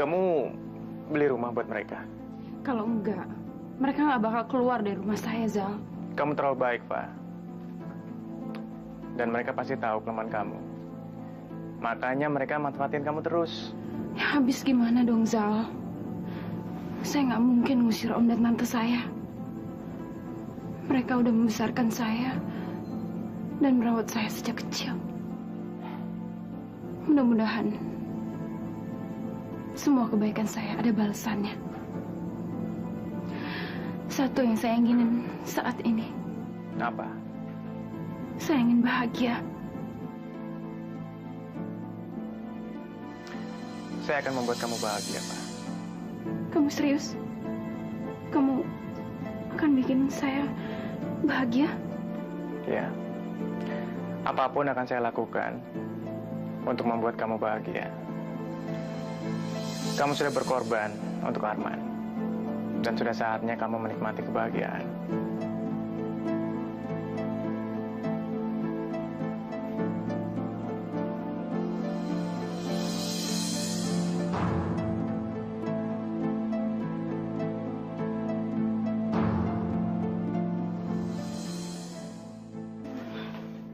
kamu beli rumah buat mereka? Kalau enggak, mereka nggak bakal keluar dari rumah saya, Zal. Kamu terlalu baik, Pak. Dan mereka pasti tahu kelemahan kamu. Makanya mereka manfaatin kamu terus. Ya, habis gimana dong, Zal? Saya nggak mungkin ngusir om dan tante saya. Mereka udah membesarkan saya dan merawat saya sejak kecil. Mudah-mudahan semua kebaikan saya ada balasannya. Satu yang saya inginin saat ini. Apa? Saya ingin bahagia. Saya akan membuat kamu bahagia, Pak. Kamu serius? Kamu akan bikin saya bahagia? Ya. Apapun akan saya lakukan untuk membuat kamu bahagia. Kamu sudah berkorban untuk Arman. Dan sudah saatnya kamu menikmati kebahagiaan.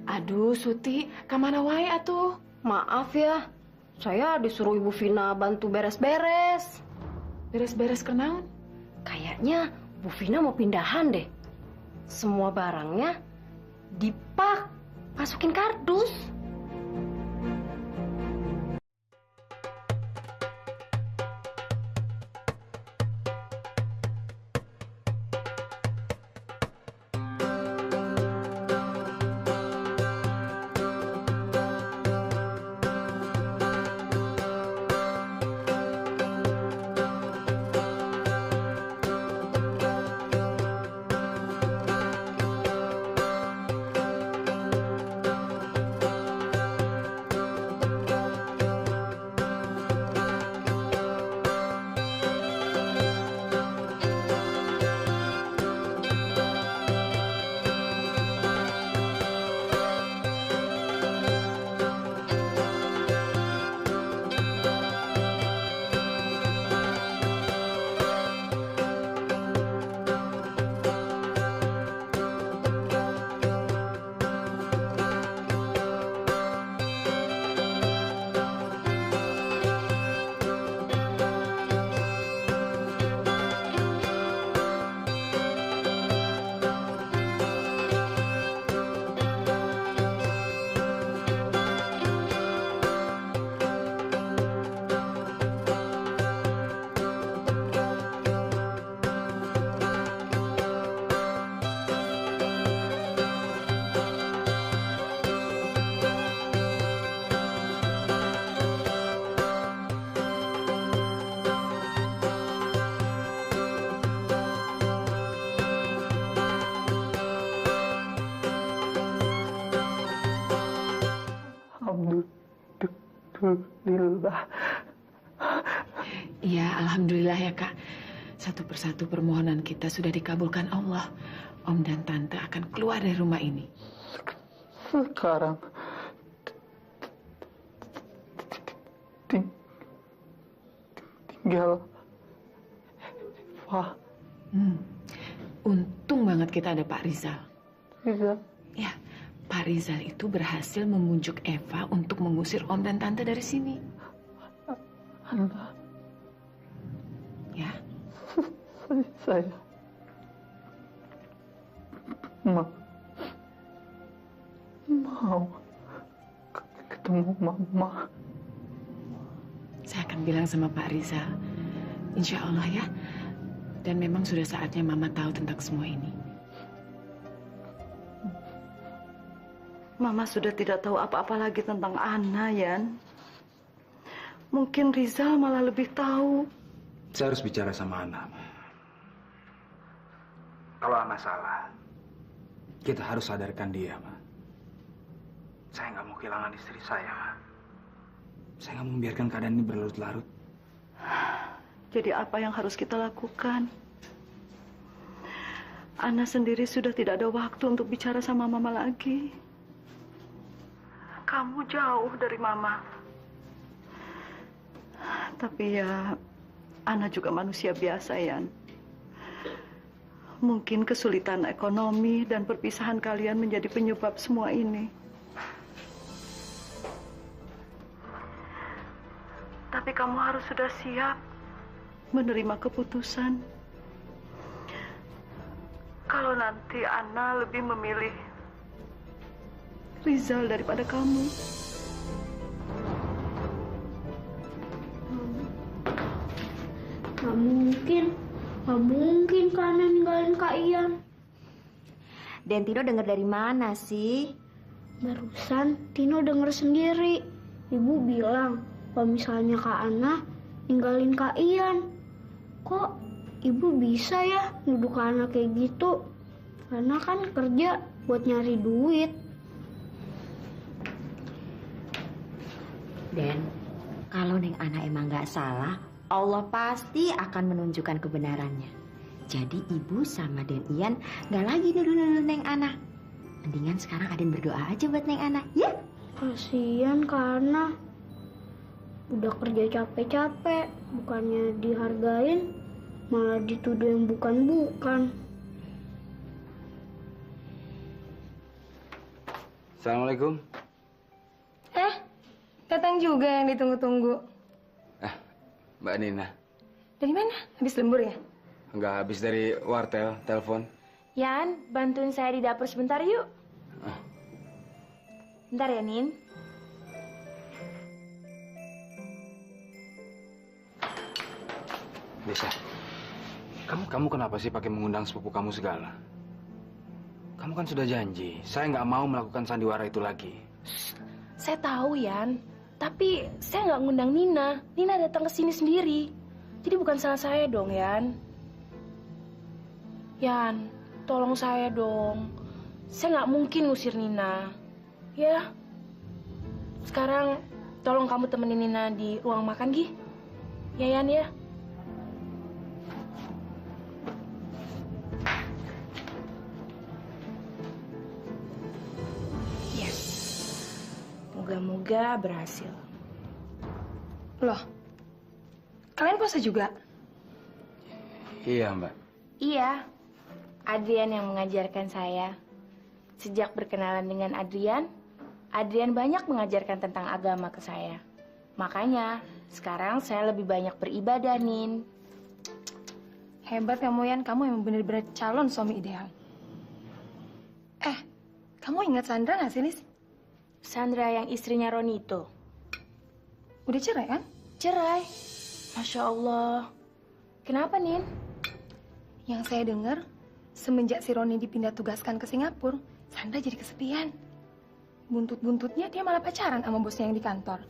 Aduh, Suti, kemana wae atuh? Maaf ya, saya disuruh Ibu Vina bantu beres-beres. Beres-beres kenaun? Kayaknya Bu Vina mau pindahan deh. Semua barangnya dipak, masukin kardus. Alhamdulillah. Iya, alhamdulillah ya, Kak. Satu persatu permohonan kita sudah dikabulkan Allah. Om dan Tante akan keluar dari rumah ini. Sekarang tinggal Eva. Untung banget kita ada Pak Rizal. Rizal? Ya, Pak Rizal itu berhasil memujuk Eva untuk mengusir Om dan Tante dari sini. Anda? Ya. Saya mau ketemu Mama. Saya akan bilang sama Pak Rizal. Insya Allah ya. Dan memang sudah saatnya Mama tahu tentang semua ini. Mama sudah tidak tahu apa-apa lagi tentang Ana, Yan. Mungkin Rizal malah lebih tahu. Saya harus bicara sama Ana. Kalau Ana salah, kita harus sadarkan dia, Ma. Saya nggak mau kehilangan istri saya, Ma. Saya nggak mau membiarkan keadaan ini berlarut-larut. Jadi apa yang harus kita lakukan? Ana sendiri sudah tidak ada waktu untuk bicara sama Mama lagi. Kamu jauh dari Mama. Tapi ya, Ana juga manusia biasa, Yan. Mungkin kesulitan ekonomi dan perpisahan kalian menjadi penyebab semua ini. Tapi kamu harus sudah siap menerima keputusan. Kalau nanti Ana lebih memilih Rizal daripada kamu. Gak mungkin karena ninggalin Kak Ian. Dan Tino denger dari mana sih? Barusan Tino denger sendiri. Ibu bilang kalau misalnya Kak Ana ninggalin Kak Ian. Kok ibu bisa ya nuduh Kak Ana kayak gitu? Karena kan kerja buat nyari duit. Dan kalau Neng Ana emang gak salah, Allah pasti akan menunjukkan kebenarannya. Jadi ibu sama Den Ian gak lagi nuduh-nuduh Neng Ana. Mendingan sekarang Aden berdoa aja buat Neng Ana, ya? Kasian Kak Ana. Udah kerja capek-capek, bukannya dihargain, malah dituduh yang bukan-bukan. Assalamualaikum. Datang juga yang ditunggu-tunggu. Mbak Nina. Dari mana? Habis lembur ya? Enggak, habis dari wartel, telepon. Yan, bantuin saya di dapur sebentar yuk. Bentar ya, Nin. Desa, kamu kenapa sih pakai mengundang sepupu kamu segala? Kamu kan sudah janji, saya nggak mau melakukan sandiwara itu lagi. Saya tahu, Yan. Tapi saya nggak ngundang Nina. Nina datang ke sini sendiri. Jadi bukan salah saya dong, Yan. Yan, tolong saya dong. Saya nggak mungkin ngusir Nina. Ya. Sekarang tolong kamu temenin Nina di ruang makan, Gi. Ya, Yan, ya. Moga-moga berhasil. Loh, kalian puasa juga? Iya, Mbak. Iya, Adrian yang mengajarkan saya. Sejak berkenalan dengan Adrian, Adrian banyak mengajarkan tentang agama ke saya. Makanya, sekarang saya lebih banyak beribadah, Nin. Hebat kamu, Yan. Kamu emang bener-bener calon suami ideal. Kamu ingat Sandra nggak sih, Nis? Sandra yang istrinya Roni itu. Udah cerai kan? Cerai. Masya Allah. Kenapa, Nin? Yang saya dengar, semenjak si Roni dipindah tugaskan ke Singapura, Sandra jadi kesepian. Buntut-buntutnya dia malah pacaran sama bosnya yang di kantor.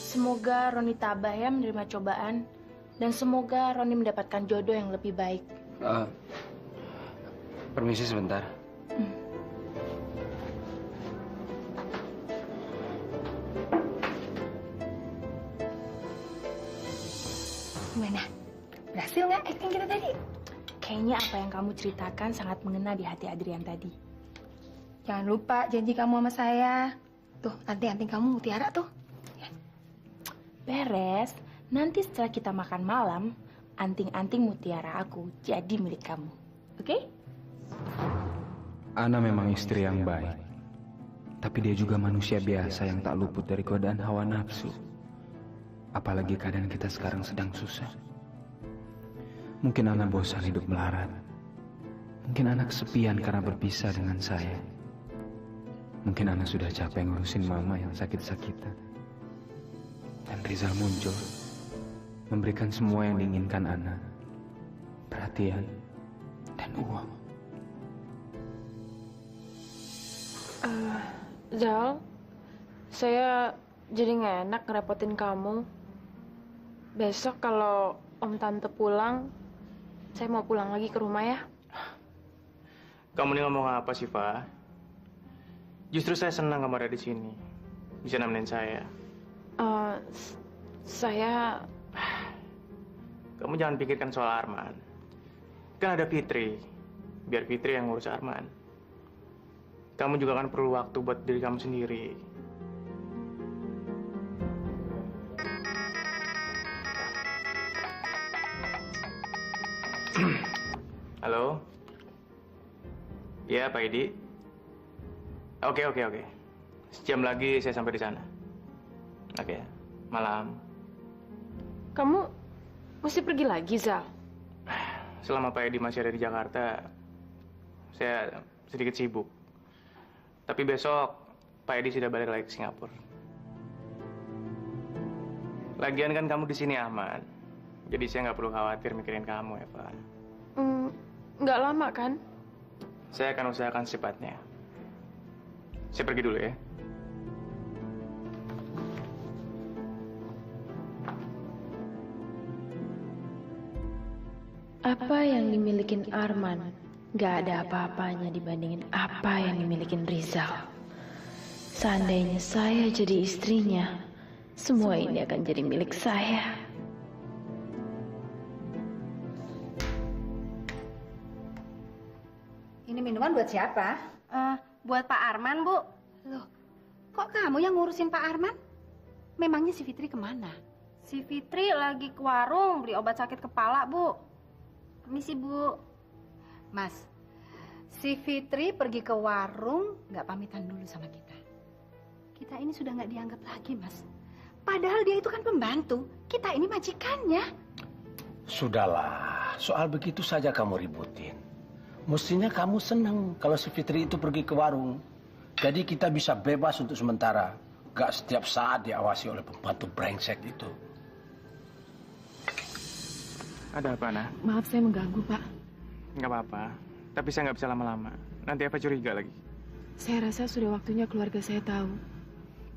Semoga Roni tabah ya menerima cobaan. Dan semoga Roni mendapatkan jodoh yang lebih baik. Permisi sebentar. Gimana? Berhasil nggak acting kita tadi? Kayaknya apa yang kamu ceritakan sangat mengena di hati Adrian tadi. Jangan lupa janji kamu sama saya. Tuh, anting-anting kamu mutiara tuh. Beres. Nanti setelah kita makan malam, anting-anting mutiara aku jadi milik kamu. Oke? Ana memang istri yang baik. Tapi dia juga manusia biasa yang tak luput dari godaan hawa nafsu. Apalagi keadaan kita sekarang sedang susah. Mungkin Ana bosan hidup melarat. Mungkin Ana kesepian karena berpisah dengan saya. Mungkin Ana sudah capek ngurusin mama yang sakit-sakitan. Dan Rizal muncul, memberikan semua yang diinginkan Ana. Perhatian dan uang. Zal, saya jadi nggak enak ngerepotin kamu. Besok kalau Om Tante pulang, saya mau pulang lagi ke rumah ya. Kamu ini ngomong apa sih, Pak? Justru saya senang kamu ada di sini. Bisa nemenin saya. Saya... Kamu jangan pikirkan soal Arman. Kan ada Fitri. Biar Fitri yang ngurus Arman. Kamu juga kan perlu waktu buat diri kamu sendiri. Halo? Iya, Pak Edi. Oke. Sejam lagi saya sampai di sana. Oke, malam. Kamu mesti pergi lagi, Zal? Selama Pak Edi masih ada di Jakarta, saya sedikit sibuk. Tapi besok Pak Edi sudah balik lagi ke Singapura. Lagian kan kamu di sini aman, jadi saya nggak perlu khawatir mikirin kamu, Eva. Nggak lama kan? Saya akan usahakan secepatnya. Saya pergi dulu ya. Apa yang dimilikin Arman gak ada apa-apanya dibandingin apa yang dimilikin Rizal. Seandainya saya jadi istrinya, semua ini akan jadi milik saya. Ini minuman buat siapa? Buat Pak Arman, Bu. Loh, kok kamu yang ngurusin Pak Arman? Memangnya si Fitri kemana? Si Fitri lagi ke warung beli obat sakit kepala, Bu. Permisi, Bu. Mas, si Fitri pergi ke warung nggak pamitan dulu sama kita. Kita ini sudah nggak dianggap lagi, Mas. Padahal dia itu kan pembantu. Kita ini majikannya. Sudahlah, soal begitu saja kamu ributin. Mestinya kamu senang kalau si Fitri itu pergi ke warung. Jadi kita bisa bebas untuk sementara. Gak setiap saat diawasi oleh pembantu brengsek itu. Ada apa, Nah? Maaf saya mengganggu, Pak. Nggak apa-apa. Tapi saya nggak bisa lama-lama. Nanti Eva curiga lagi. Saya rasa sudah waktunya keluarga saya tahu.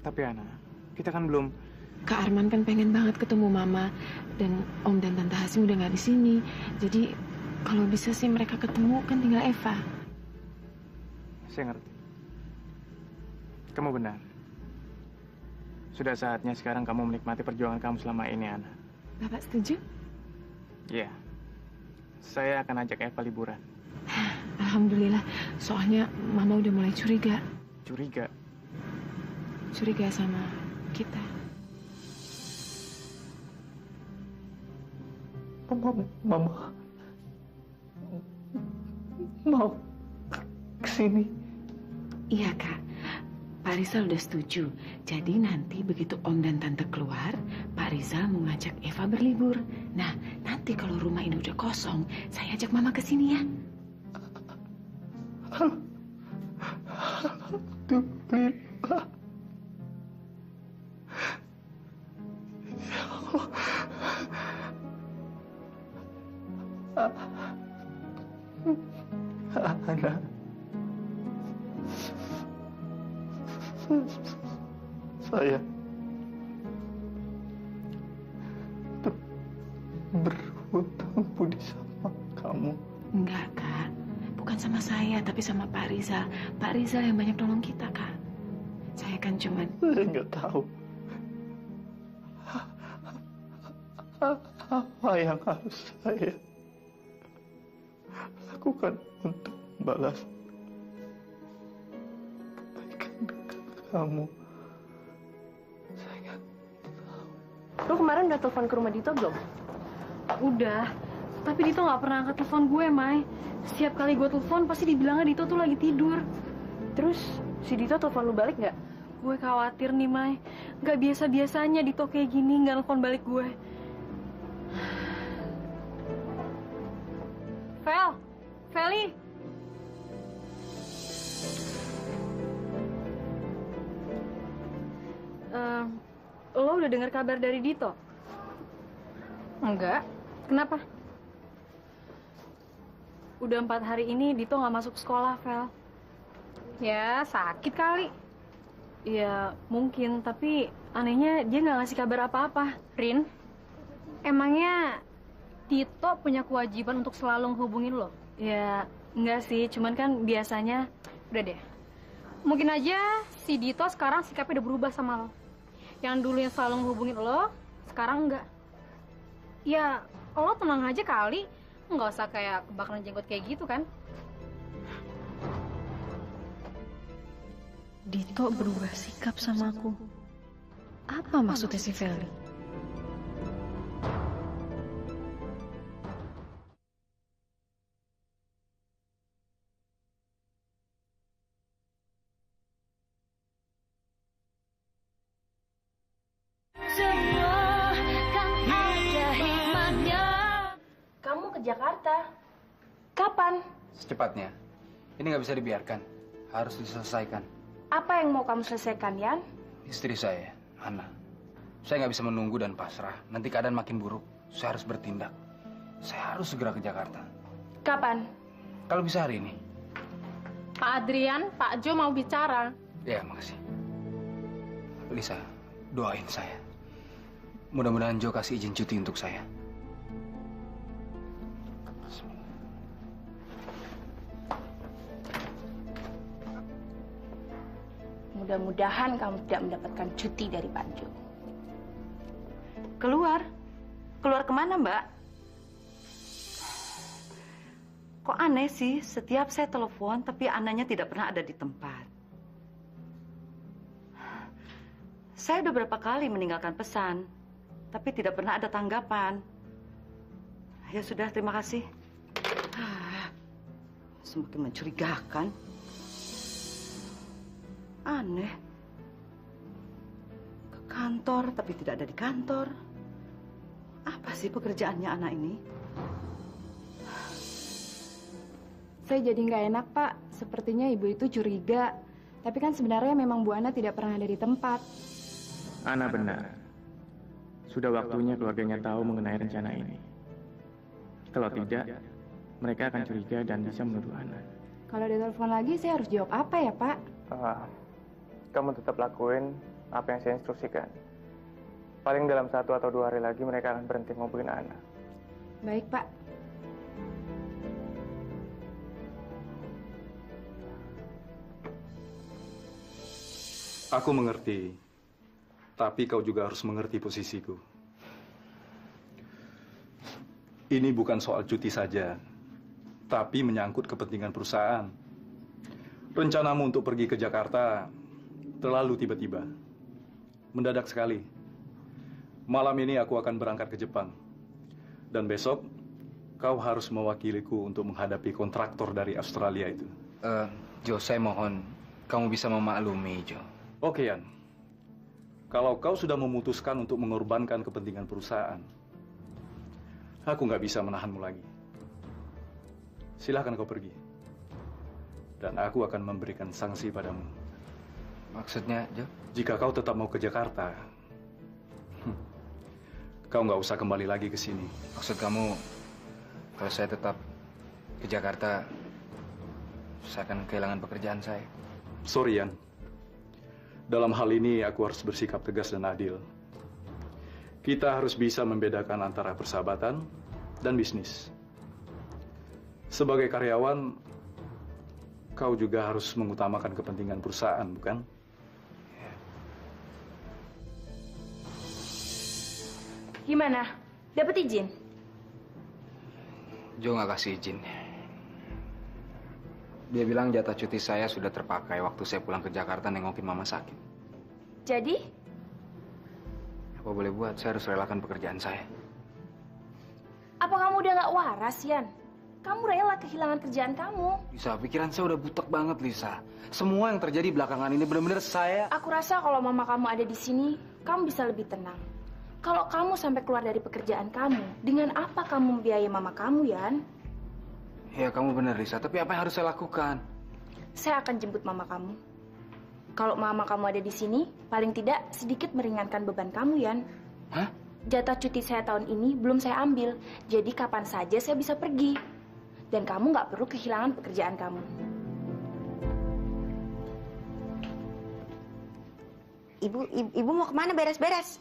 Tapi Ana, kita kan belum... Kak Arman kan pengen banget ketemu Mama. Dan Om dan Tante Hasim udah nggak di sini. Jadi kalau bisa sih mereka ketemu kan tinggal Eva. Saya ngerti. Kamu benar. Sudah saatnya sekarang kamu menikmati perjuangan kamu selama ini, Ana. Bapak setuju? Iya. Saya akan ajak Eva liburan. Alhamdulillah. Soalnya Mama udah mulai curiga. Curiga? Curiga sama kita. Mama mau kesini. Iya, Kak. Pak Rizal udah setuju. Jadi nanti begitu Om dan Tante keluar, Pak Rizal mau ngajak Eva berlibur. Nah, nanti kalau rumah ini udah kosong, saya ajak Mama ke sini ya. Alhamdulillah. Ana. Saya berhutang budi sama kamu. Enggak, Kak. Bukan sama saya, tapi sama Pak Rizal. Pak Rizal yang banyak nolong kita, Kak. Saya kan cuman... Saya nggak tahu. Apa yang harus saya lakukan untuk membalas kebaikan kamu? Saya nggak tahu. Lu kemarin udah telepon ke rumah Dito belum? Udah. Tapi Dito nggak pernah angkat telepon gue, Mai. Setiap kali gue telepon pasti dibilangnya Dito tuh lagi tidur. Terus si Dito telepon lu balik nggak? Gue khawatir nih, Mai. Nggak biasa-biasanya Dito kayak gini nggak telepon balik gue. Feli. Lo udah dengar kabar dari Dito? Enggak. Kenapa? Udah 4 hari ini Dito nggak masuk sekolah, Vel. Ya, sakit kali. Ya, mungkin. Tapi anehnya dia nggak ngasih kabar apa-apa. Rin, emangnya Dito punya kewajiban untuk selalu menghubungin lo? Ya, enggak sih. Cuman kan biasanya... Udah deh. Mungkin aja si Dito sekarang sikapnya udah berubah sama lo. Yang dulu yang selalu menghubungin lo, sekarang enggak. Ya, lo tenang aja kali. Nggak usah kayak kebakaran jenggot kayak gitu kan. Dito berubah sikap sama aku. Apa maksudnya si Feli? ke Jakarta. Kapan? Secepatnya. Ini nggak bisa dibiarkan. Harus diselesaikan. Apa yang mau kamu selesaikan, Yan? Istri saya, Ana. Saya nggak bisa menunggu dan pasrah. Nanti keadaan makin buruk. Saya harus bertindak. Saya harus segera ke Jakarta. Kapan? Kalau bisa hari ini. Pak Adrian, Pak Jo mau bicara. Ya, makasih. Lisa, doain saya. Mudah-mudahan Jo kasih izin cuti untuk saya. Mudah-mudahan kamu tidak mendapatkan cuti dari Pak Jo. Keluar? Keluar kemana, Mbak? Kok aneh sih, setiap saya telepon tapi Ananya tidak pernah ada di tempat. Saya udah berapa kali meninggalkan pesan, tapi tidak pernah ada tanggapan. Ya sudah, terima kasih. Semakin mencurigakan. Aneh. Ke kantor, tapi tidak ada di kantor. Apa sih pekerjaannya anak ini? Saya jadi nggak enak, Pak. Sepertinya ibu itu curiga. Tapi kan sebenarnya memang Bu Ana tidak pernah ada di tempat. Ana benar. Sudah waktunya keluarganya tahu mengenai rencana ini. Kalau tidak, mereka akan curiga dan bisa menuduh Ana. Kalau ditelepon lagi, saya harus jawab apa ya, Pak? Kamu tetap lakuin apa yang saya instruksikan. Paling dalam 1 atau 2 hari lagi mereka akan berhenti ngomongin Ana. Baik, Pak. Aku mengerti, tapi kau juga harus mengerti posisiku. Ini bukan soal cuti saja, tapi menyangkut kepentingan perusahaan. Rencanamu untuk pergi ke Jakarta terlalu tiba-tiba. Mendadak sekali. Malam ini aku akan berangkat ke Jepang. Dan besok, kau harus mewakiliku untuk menghadapi kontraktor dari Australia itu. Jo, saya mohon kamu bisa memaklumi, Jo. Oke, Yan. Kalau kau sudah memutuskan untuk mengorbankan kepentingan perusahaan, aku nggak bisa menahanmu lagi. Silahkan kau pergi. Dan aku akan memberikan sanksi padamu. Maksudnya, Jo? Jika kau tetap mau ke Jakarta, kau nggak usah kembali lagi ke sini. Maksud kamu, kalau saya tetap ke Jakarta, saya akan kehilangan pekerjaan saya? Sorry, Yan. Dalam hal ini, aku harus bersikap tegas dan adil. Kita harus bisa membedakan antara persahabatan dan bisnis. Sebagai karyawan, kau juga harus mengutamakan kepentingan perusahaan, bukan? Gimana? Dapat izin? Jo nggak kasih izin. Dia bilang jatah cuti saya sudah terpakai waktu saya pulang ke Jakarta nengokin mama sakit. Jadi? Apa boleh buat, saya harus relakan pekerjaan saya. Apa kamu udah nggak waras, Yan? Kamu rela kehilangan kerjaan kamu. Lisa, pikiran saya udah butek banget, Lisa. Semua yang terjadi belakangan ini benar-benar saya... Aku rasa kalau mama kamu ada di sini, kamu bisa lebih tenang. Kalau kamu sampai keluar dari pekerjaan kamu, dengan apa kamu membiayai mama kamu, Yan? Ya, kamu benar, Lisa. Tapi apa yang harus saya lakukan? Saya akan jemput mama kamu. Kalau mama kamu ada di sini, paling tidak sedikit meringankan beban kamu, Yan. Hah? Jatah cuti saya tahun ini belum saya ambil. Jadi kapan saja saya bisa pergi. Dan kamu nggak perlu kehilangan pekerjaan kamu. Ibu mau kemana beres-beres?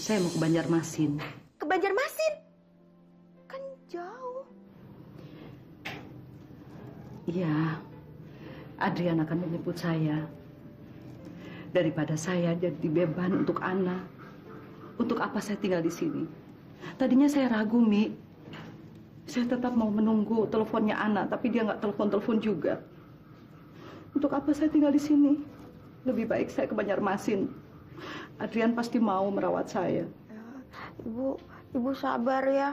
Saya mau ke Banjarmasin. Ke Banjarmasin? Kan jauh. Iya, Adrian akan menjemput saya. Daripada saya jadi beban untuk Ana. Untuk apa saya tinggal di sini? Tadinya saya ragu, Mi. Saya tetap mau menunggu teleponnya Ana, tapi dia nggak telepon-telepon juga. Untuk apa saya tinggal di sini? Lebih baik saya ke Banjarmasin. Adrian pasti mau merawat saya. Ibu sabar ya.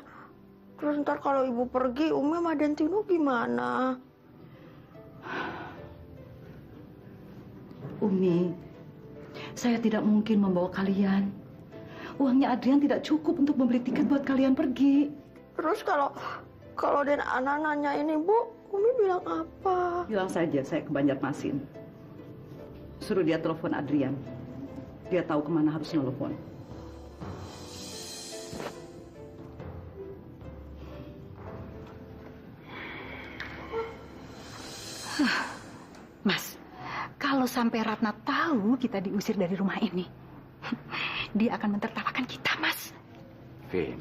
Terus ntar kalau ibu pergi, Umi sama Dan Tino gimana? Umi, saya tidak mungkin membawa kalian. Uangnya Adrian tidak cukup untuk membeli tiket buat kalian pergi. Terus kalau Den Ana nanyain Ibu, Umi bilang apa? Bilang saja saya ke Banjarmasin. Suruh dia telepon Adrian. Dia tahu kemana harus nelfon. Mas, kalau sampai Ratna tahu kita diusir dari rumah ini, dia akan mentertawakan kita, Mas. Vin,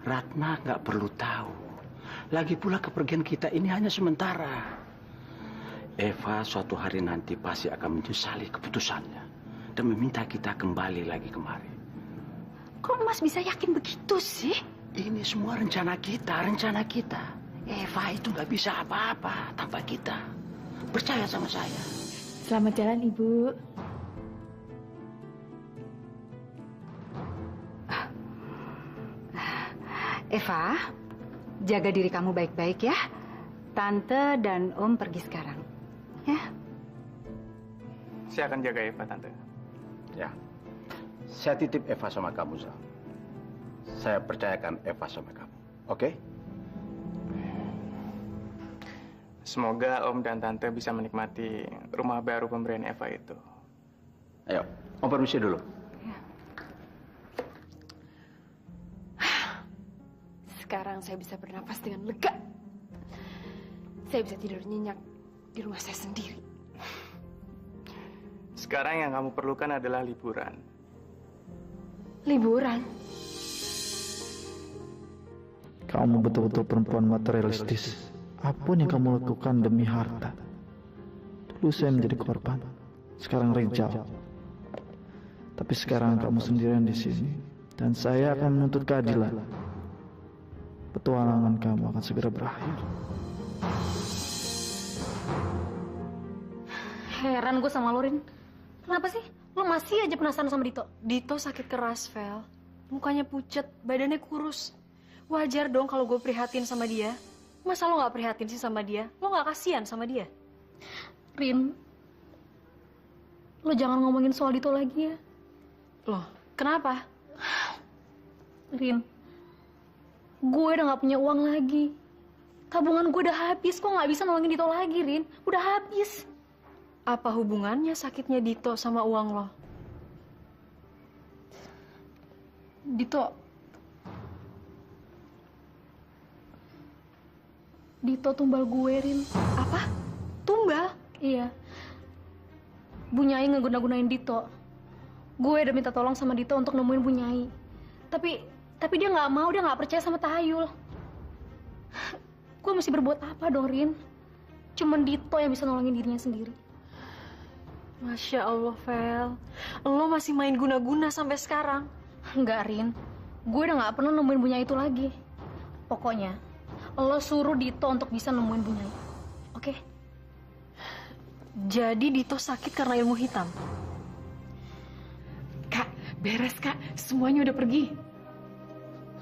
Ratna nggak perlu tahu. Lagi pula kepergian kita ini hanya sementara. Eva suatu hari nanti pasti akan menyesali keputusannya dan meminta kita kembali lagi kemari. Kok Mas bisa yakin begitu sih? Ini semua rencana kita, rencana kita. Eva itu nggak bisa apa-apa tanpa kita. Percaya sama saya. Selamat jalan, Ibu. Eva, jaga diri kamu baik-baik ya. Tante dan Om pergi sekarang. Ya. Saya akan jaga Eva, Tante. Ya. Saya titip Eva sama kamu, Zal. Saya percayakan Eva sama kamu. Oke? Semoga Om dan Tante bisa menikmati rumah baru pemberian Eva itu. Ayo, Om permisi dulu. Sekarang saya bisa bernapas dengan lega. Saya bisa tidur nyenyak di rumah saya sendiri. Sekarang yang kamu perlukan adalah liburan. Liburan? Kamu betul-betul perempuan materialistis. Apapun yang kamu lakukan demi harta. Dulu saya menjadi korban, sekarang Rijal. Tapi sekarang kamu sendirian di sini, dan saya akan menuntut keadilan. Petualangan kamu akan segera berakhir. Heran gue sama Lorin. Kenapa sih? Lo masih aja penasaran sama Dito? Dito sakit keras, Vel. Mukanya pucet, badannya kurus. Wajar dong kalau gue prihatin sama dia. Masa lo gak prihatin sih sama dia? Lo gak kasihan sama dia? Rin, lo jangan ngomongin soal Dito lagi ya. Loh, kenapa? Rin, gue udah gak punya uang lagi. Tabungan gue udah habis, kok gak bisa nolongin Dito lagi, Rin? Udah habis. Apa hubungannya sakitnya Dito sama uang lo? Dito tumbal gue, Rin. Apa? Tumbal? Iya. Bu Nyai ngeguna-gunain Dito. Gue udah minta tolong sama Dito untuk nemuin Bu Nyai. Tapi dia nggak mau, dia nggak percaya sama Tahayul. Gue mesti berbuat apa dong, Rin? Cuman Dito yang bisa nolongin dirinya sendiri. Masya Allah, Vel. Lo masih main guna-guna sampai sekarang. Enggak, Rin. Gue udah nggak pernah nemuin Bu Nyai itu lagi. Pokoknya, lo suruh Dito untuk bisa nemuin Bu Nyai. Oke? Jadi Dito sakit karena ilmu hitam? Kak, beres Kak. Semuanya udah pergi.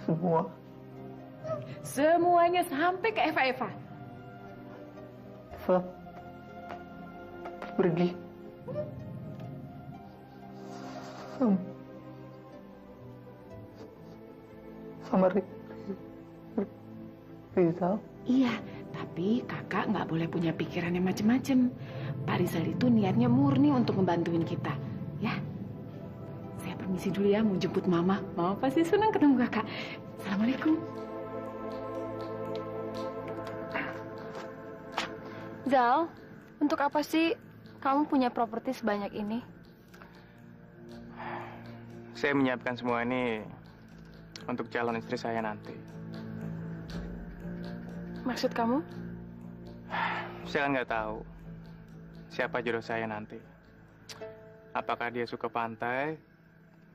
Semua? Semuanya sampai ke Eva. Eva pergi. Sama Rizal? Iya, tapi kakak nggak boleh punya pikiran yang macem-macem. Pak Rizal itu niatnya murni untuk ngebantuin kita, ya. Saya permisi dulu ya, mau jemput Mama. Mama pasti senang ketemu kakak. Assalamualaikum. Zal, untuk apa sih kamu punya properti sebanyak ini? Saya menyiapkan semua ini untuk calon istri saya nanti. Maksud kamu? Saya kan nggak tahu siapa jodoh saya nanti. Apakah dia suka pantai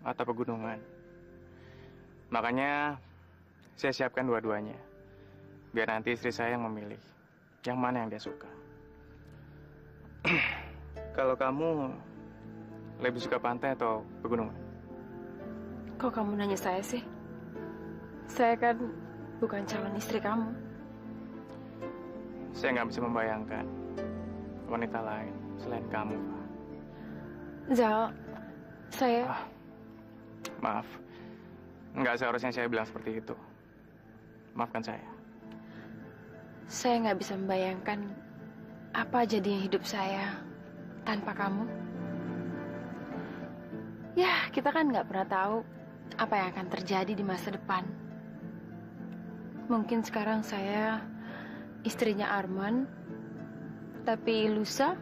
atau pegunungan. Makanya saya siapkan dua-duanya. Biar nanti istri saya yang memilih yang mana yang dia suka. Kalau kamu lebih suka pantai atau pegunungan? Kok kamu nanya saya sih? Saya kan bukan calon istri kamu. Saya nggak bisa membayangkan wanita lain selain kamu, Pak. Zal, saya... Maaf, nggak seharusnya saya bilang seperti itu. Maafkan saya. Saya nggak bisa membayangkan apa jadinya hidup saya tanpa kamu. Ya, kita kan nggak pernah tahu apa yang akan terjadi di masa depan. Mungkin sekarang saya istrinya Arman, tapi lusa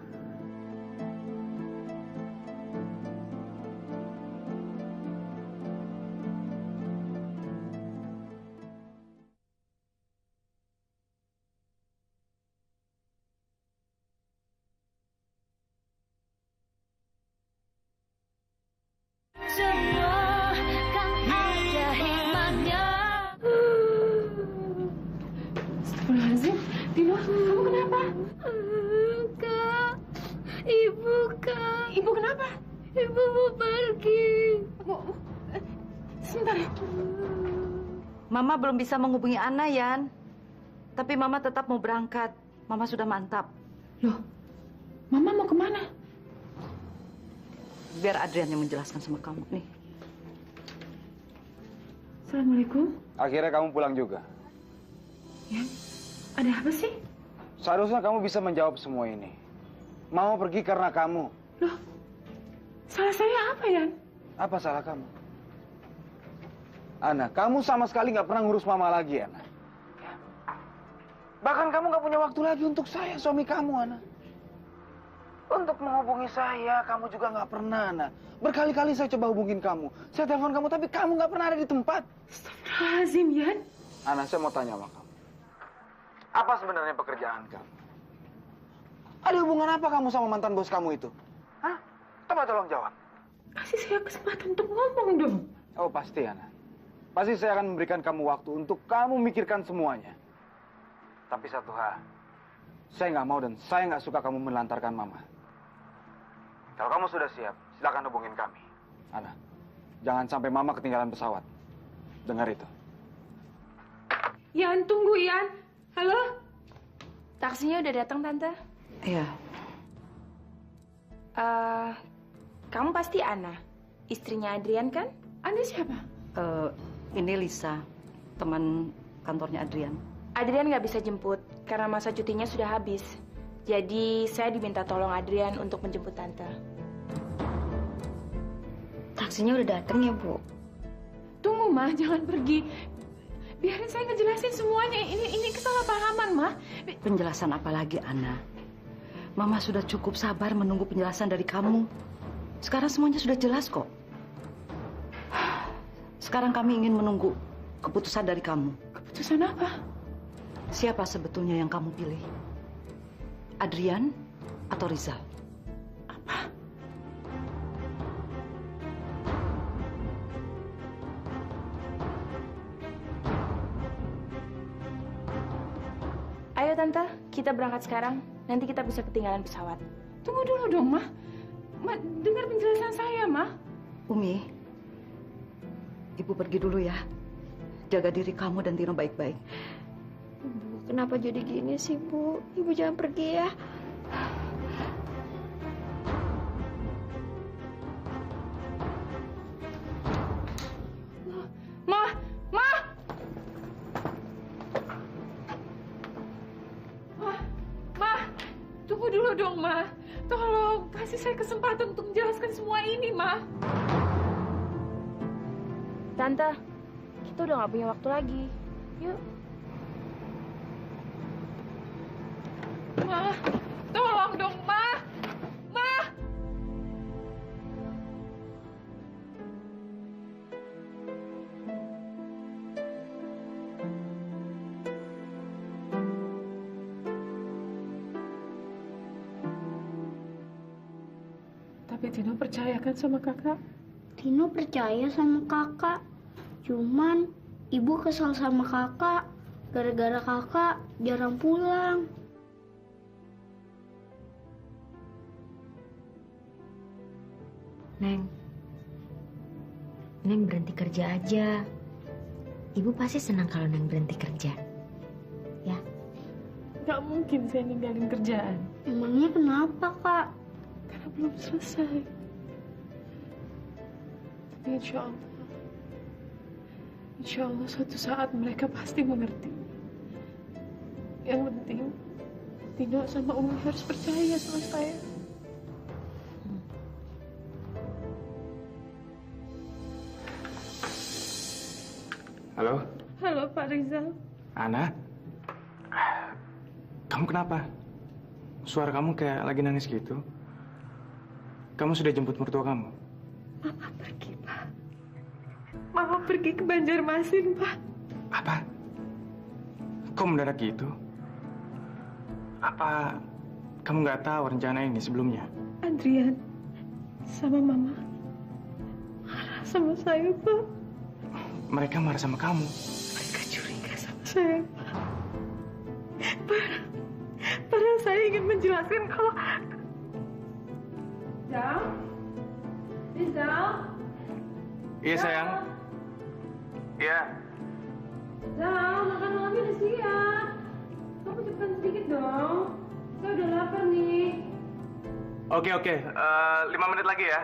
semua kan ada hikmahnya. Astagfirullahaladzim, Dino, kamu kenapa? Kak, ibu kak. Ibu kenapa? Ibu mau pergi. Sebentar. Mama belum bisa menghubungi Ana, Yan. Tapi Mama tetap mau berangkat. Mama sudah mantap. Loh, Mama mau kemana? Biar Adrian yang menjelaskan sama kamu. Nih. Assalamualaikum. Akhirnya kamu pulang juga. Ya, ada apa sih? Seharusnya kamu bisa menjawab semua ini. Mau pergi karena kamu. Loh, salah saya apa, Yan? Apa salah kamu? Ana, kamu sama sekali nggak pernah ngurus mama lagi, Ana. Bahkan kamu nggak punya waktu lagi untuk saya, suami kamu, Ana. Untuk menghubungi saya, kamu juga nggak pernah, Ana. Berkali-kali saya coba hubungin kamu. Saya telepon kamu, tapi kamu nggak pernah ada di tempat. Astagfirullahaladzim, Yan. Ana, saya mau tanya sama kamu. Apa sebenarnya pekerjaan kamu? Ada hubungan apa kamu sama mantan bos kamu itu? Hah? Coba tolong jawab. Kasih saya kesempatan untuk ngomong dong. Oh, pasti, Ana. Pasti saya akan memberikan kamu waktu untuk kamu mikirkan semuanya. Tapi satu hal, saya nggak mau dan saya nggak suka kamu melantarkan mama. Kalau kamu sudah siap, silakan hubungin kami. Ana, jangan sampai mama ketinggalan pesawat. Dengar itu. Yan, tunggu, Yan. Halo? Taksinya udah datang, Tante. Iya. Kamu pasti Ana, istrinya Adrian kan? Ana siapa? Ini Lisa, teman kantornya Adrian. Adrian nggak bisa jemput karena masa cutinya sudah habis. Jadi saya diminta tolong Adrian untuk menjemput Tante. Taksinya udah datang ya, Bu? Tunggu, Ma, jangan pergi. Biarin saya ngejelasin semuanya. Ini kesalahpahaman, Ma. Penjelasan apa lagi, Ana? Mama sudah cukup sabar menunggu penjelasan dari kamu. Sekarang semuanya sudah jelas kok. Sekarang kami ingin menunggu keputusan dari kamu. Keputusan apa? Siapa sebetulnya yang kamu pilih? Adrian atau Rizal? Apa? Ayo Tante, kita berangkat sekarang. Nanti kita bisa ketinggalan pesawat. Tunggu dulu dong, Ma. Ma, dengar penjelasan saya, Ma. Umi, Ibu pergi dulu ya. Jaga diri kamu dan Tino baik-baik. Bu, kenapa jadi gini sih, Bu? Ibu jangan pergi ya. Ma! Ma! Ma! Tunggu dulu dong, Ma. Tolong, kasih saya kesempatan untuk menjelaskan semua ini, Ma. Tante, kita udah nggak punya waktu lagi. Yuk. Ma, tolong dong, Ma. Ma! Tapi Tino percaya kan sama kakak? Tino percaya sama kakak. Cuman ibu kesal sama kakak. Gara-gara kakak jarang pulang. Neng berhenti kerja aja. Ibu pasti senang kalau Neng berhenti kerja. Ya. Gak mungkin saya ninggalin kerjaan. Emangnya kenapa, Kak? Karena belum selesai. Tapi insya Allah Insya Allah suatu saat mereka pasti mengerti. Yang penting, Tino sama Umi harus percaya sama saya. Halo, Halo Pak Rizal. Ana? Kamu kenapa? Suara kamu kayak lagi nangis gitu. Kamu sudah jemput mertua kamu? Mama pergi, Pak. Mama pergi ke Banjarmasin, Pak. Apa? Kok mendadak gitu? Apa kamu nggak tahu rencana ini sebelumnya? Adrian sama Mama marah sama saya, Pak. Mereka marah sama kamu? Mereka curiga sama saya, Pak. Padahal saya ingin menjelaskan kalau... Rizal? Rizal? Iya, sayang. Iya. Rizal, makan malamnya udah siap. Kamu cepetan sedikit dong. Saya udah lapar nih. Oke. 5 menit lagi ya.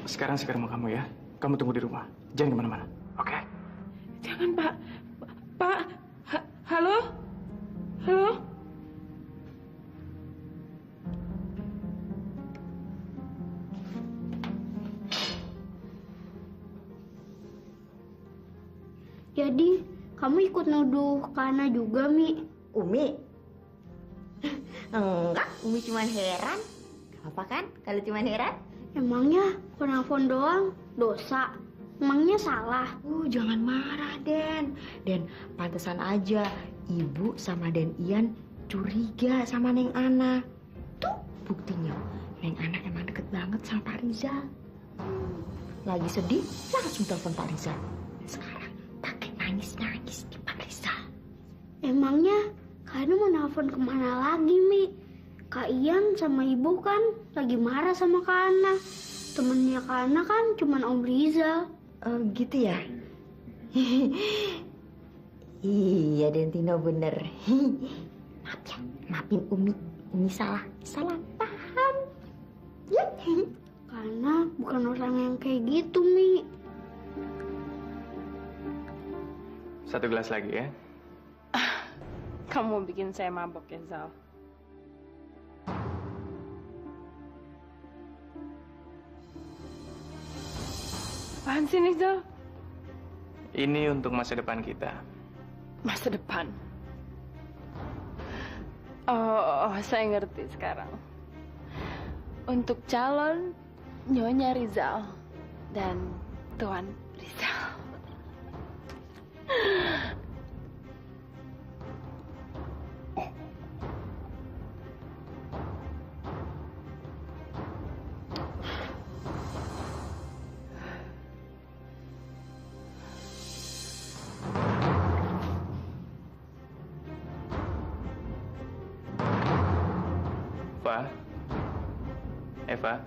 Sekarang ke rumah kamu ya. Kamu tunggu di rumah. Jangan kemana-mana. Oke? Jangan, Pak. Pak, halo? Halo? Jadi, kamu ikut nuduh Kana juga, Mi? Umi? Enggak, Umi cuma heran. Gak apa kan kalau cuma heran? Emangnya penelpon doang dosa? Emangnya salah? Jangan marah, Den. Den, pantesan aja Ibu sama Den Ian curiga sama Neng Ana. Tuh buktinya, Neng Ana emang deket banget sama Pak Rizal. Lagi sedih, langsung telepon Pak Rizal. Sekarang pakai nangis-nangis di Pak Rizal. Emangnya Kana mau nelfon kemana lagi, Mi? Kak Ian sama Ibu kan lagi marah sama Kana. Temennya Kana kan cuman Om Rizal. Gitu ya? Iya, Den Tino bener. Maaf ya, maafin Umi. Umi salah paham. Ya. Kana bukan orang yang kayak gitu, Mi. Satu gelas lagi ya. Kamu bikin saya mabok ya, Zal. Apaan sih nih, Zal? Ini untuk masa depan kita. Masa depan? Oh, saya ngerti sekarang. Untuk calon Nyonya Rizal dan Tuan Rizal. Eva.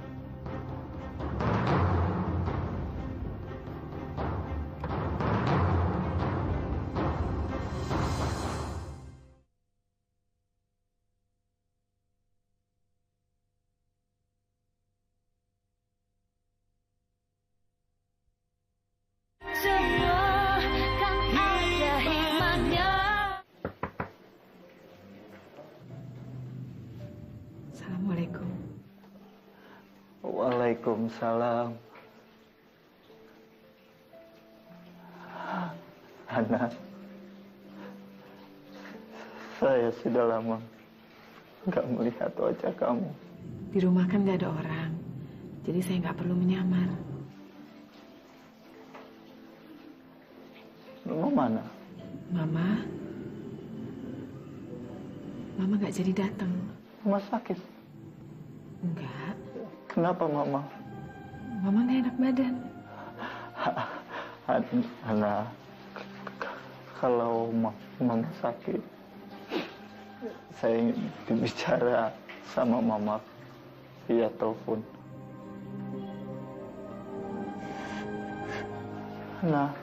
Semua kan ada hikmahnya. Assalamualaikum. Waalaikumsalam. Ana, saya sudah lama nggak melihat wajah kamu. Di rumah kan nggak ada orang, jadi saya nggak perlu menyamar. Mama mana? Mama nggak jadi datang. Mama sakit? Enggak. Kenapa Mama? Mama nggak enak badan. Ana, kalau Mama sakit, saya ingin bicara sama Mama via telepon. Nah,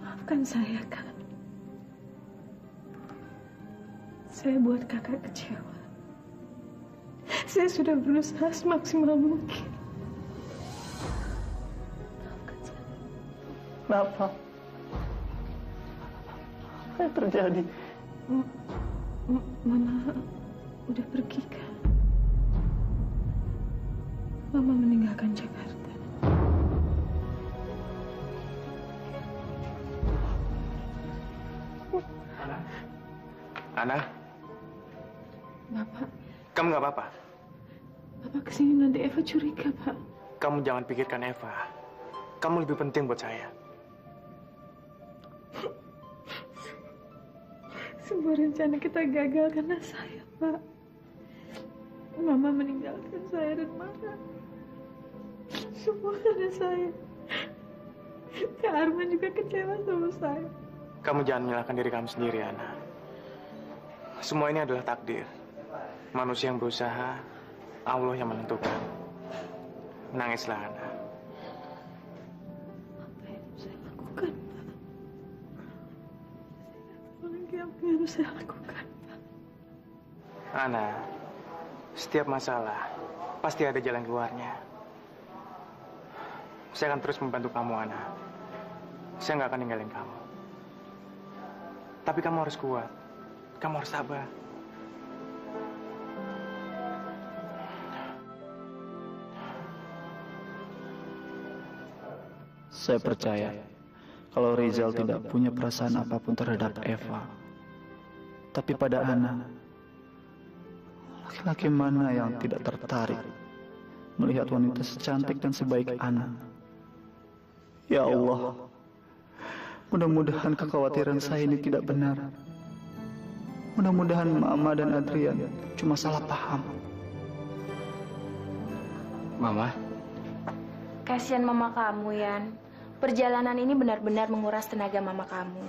Maafkan saya, Kak. Saya buat Kakak kecewa. Saya sudah berusaha semaksimal mungkin. Maafkan saya. Kenapa? Apa yang terjadi? Mama udah pergi kan? Mama meninggalkan Jakarta. Ana, Bapak, kamu nggak apa-apa? Bapak kesini nanti Eva curiga, Pak. Kamu jangan pikirkan Eva. Kamu lebih penting buat saya. Semua rencana kita gagal karena saya, Pak. Mama meninggalkan saya dan Mama. Semua karena saya. Kak Arman juga kecewa sama saya. Kamu jangan menyalahkan diri kamu sendiri, Ana. Semua ini adalah takdir. Manusia yang berusaha, Allah yang menentukan. Menangislah, Ana. Apa yang saya lakukan, Pak? Apalagi apa yang harus saya lakukan, Pak? Ana, setiap masalah pasti ada jalan keluarnya. Saya akan terus membantu kamu, Ana. Saya nggak akan ninggalin kamu. Tapi kamu harus kuat. Kamu harus sabar. Saya percaya kalau Rizal tidak punya perasaan apapun terhadap Eva. Tapi pada Ana, laki-laki mana yang tidak tertarik melihat wanita secantik dan sebaik Ana? Ya Allah, mudah-mudahan kekhawatiran saya ini tidak benar. Mudah-mudahan Mama dan Adrian cuma salah paham. Mama, Kasihan mama kamu, Yan. Perjalanan ini benar-benar menguras tenaga mama kamu.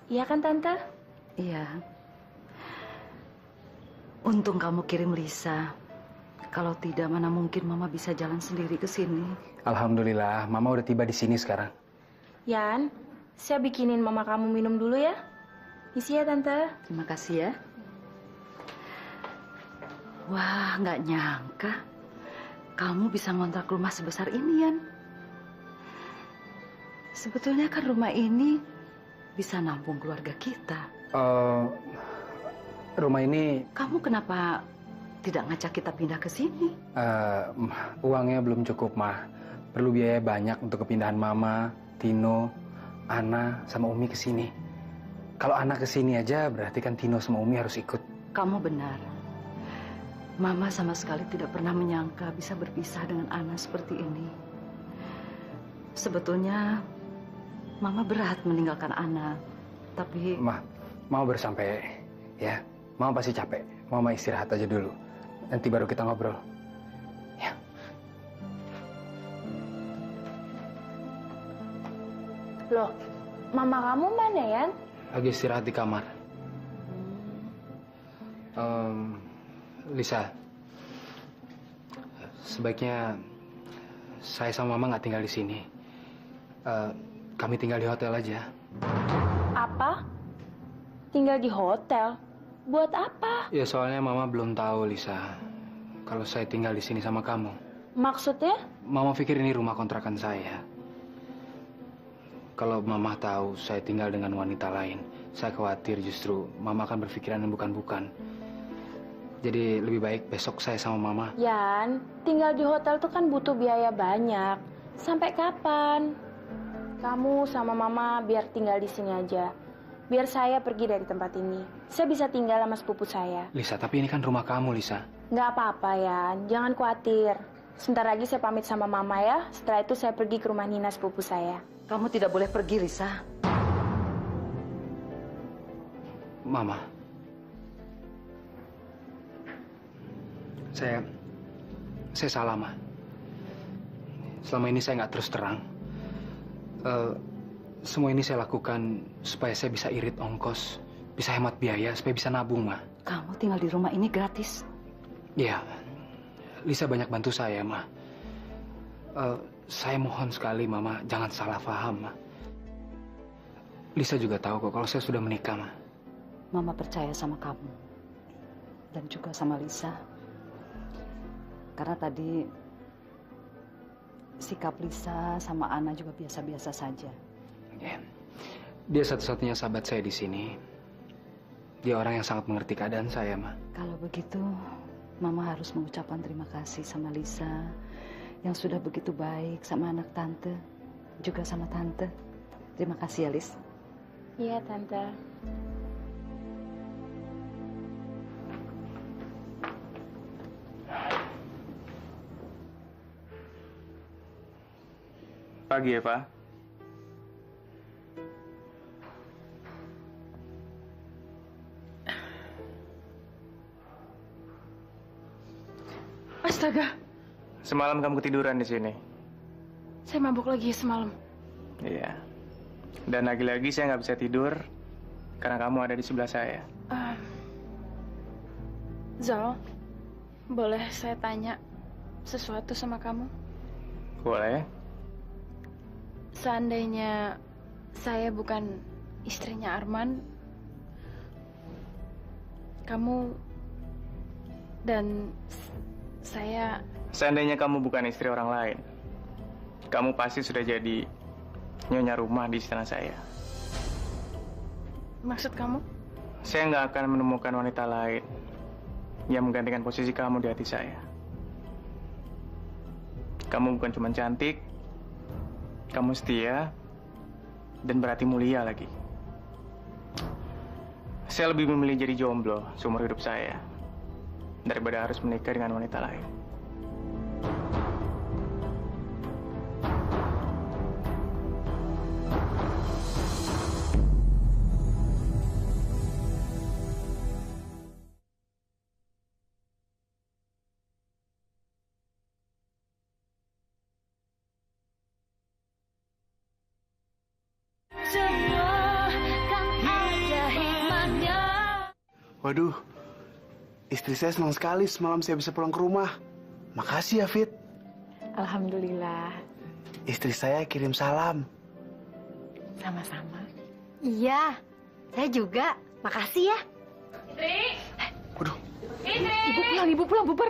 Iya kan, Tante? Iya. Untung kamu kirim Lisa. Kalau tidak, mana mungkin Mama bisa jalan sendiri ke sini. alhamdulillah Mama udah tiba di sini sekarang. Yan, saya bikinin mama kamu minum dulu ya. Isi ya, Tante. Terima kasih ya. Wah, nggak nyangka kamu bisa ngontrak rumah sebesar ini, Yan. Sebetulnya kan rumah ini bisa nampung keluarga kita. Rumah ini Kamu kenapa tidak ngajak kita pindah ke sini? uangnya belum cukup, Mah. Perlu biaya banyak untuk kepindahan Mama, Tino, Ana, sama Umi ke sini. Kalau Ana ke sini aja, berarti kan Tino sama Umi harus ikut. Kamu benar. Mama sama sekali tidak pernah menyangka bisa berpisah dengan Ana seperti ini. Sebetulnya Mama berat meninggalkan Ana, tapi Mama baru sampai, ya. Mama pasti capek. Mama istirahat aja dulu. Nanti baru kita ngobrol. Loh, mama kamu mana, Yan? Lagi istirahat di kamar. Lisa, sebaiknya saya sama Mama nggak tinggal di sini. Kami tinggal di hotel aja. Apa? Tinggal di hotel? Buat apa? Ya soalnya Mama belum tahu, Lisa, kalau saya tinggal di sini sama kamu. Maksudnya? Mama pikir ini rumah kontrakan saya. Kalau Mama tahu saya tinggal dengan wanita lain, saya khawatir justru Mama akan berpikiran yang bukan-bukan. Jadi lebih baik besok saya sama Mama. Yan, tinggal di hotel tuh kan butuh biaya banyak. Sampai kapan? Kamu sama Mama biar tinggal di sini aja. Biar saya pergi dari tempat ini. Saya bisa tinggal sama sepupu saya. Lisa, tapi ini kan rumah kamu, Lisa. Nggak apa-apa, Yan. Jangan khawatir. Sebentar lagi saya pamit sama Mama ya. Setelah itu saya pergi ke rumah Nina sepupu saya. Kamu tidak boleh pergi, Lisa. Mama. Saya salah, Ma. Selama ini saya nggak terus terang. Semua ini saya lakukan supaya saya bisa irit ongkos, bisa hemat biaya, supaya bisa nabung, Ma. Kamu tinggal di rumah ini gratis. Iya, Lisa banyak bantu saya, Ma. Saya mohon sekali, Mama, jangan salah paham, Ma. Lisa juga tahu kok kalau saya sudah menikah, Ma. Mama percaya sama kamu. Dan juga sama Lisa. Karena tadi sikap Lisa sama Ana juga biasa-biasa saja. Dia satu-satunya sahabat saya di sini. Dia orang yang sangat mengerti keadaan saya, Ma. Kalau begitu, Mama harus mengucapkan terima kasih sama Lisa yang sudah begitu baik sama anak tante, juga sama tante. Terima kasih ya, Lis. Iya, Tante. Pagi ya, Pak. Astaga, Semalam kamu ketiduran di sini. saya mabuk lagi semalam. Iya. Dan lagi-lagi saya nggak bisa tidur karena kamu ada di sebelah saya. Zal, boleh saya tanya sesuatu sama kamu? Boleh? Seandainya saya bukan istrinya Arman, kamu dan saya... Seandainya kamu bukan istri orang lain, kamu pasti sudah jadi nyonya rumah di istana saya. Maksud kamu? Saya nggak akan menemukan wanita lain yang menggantikan posisi kamu di hati saya. Kamu bukan cuma cantik, kamu setia, dan berarti mulia lagi. Saya lebih memilih jadi jomblo seumur hidup saya daripada harus menikah dengan wanita lain. Semua kan ada hikmahnya. Waduh, istri saya senang sekali semalam saya bisa pulang ke rumah. Makasih ya, Fit. Alhamdulillah. Istri saya kirim salam. Sama-sama. Iya, saya juga. Makasih ya. Fitri! Waduh. Fitri! Ibu pulang, bubar.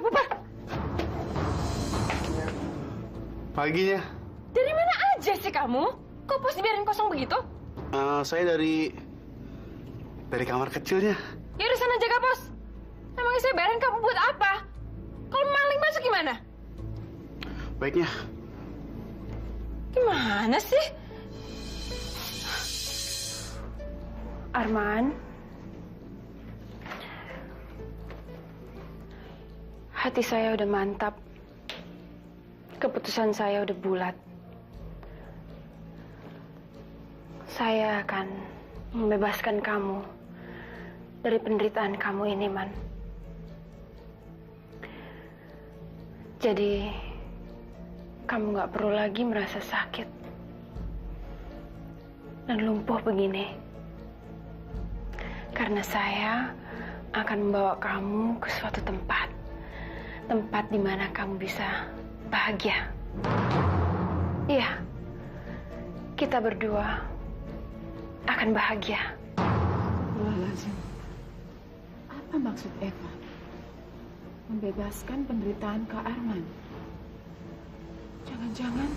Paginya. Dari mana aja sih kamu? Kok pos dibiarin kosong begitu? Saya dari kamar kecilnya. Ya udah sana jaga pos. Emangnya saya bayarin kamu buat apa? Kalau maling masuk gimana? Baiknya. Gimana sih? Arman, hati saya udah mantap. Keputusan saya udah bulat. Saya akan membebaskan kamu dari penderitaan kamu ini, Man. Jadi, kamu gak perlu lagi merasa sakit dan lumpuh begini. Karena saya akan membawa kamu ke suatu tempat. Tempat di mana kamu bisa bahagia. Iya, kita berdua akan bahagia. Lazim. Apa maksud Eva? Membebaskan penderitaan Kak Arman? Jangan-jangan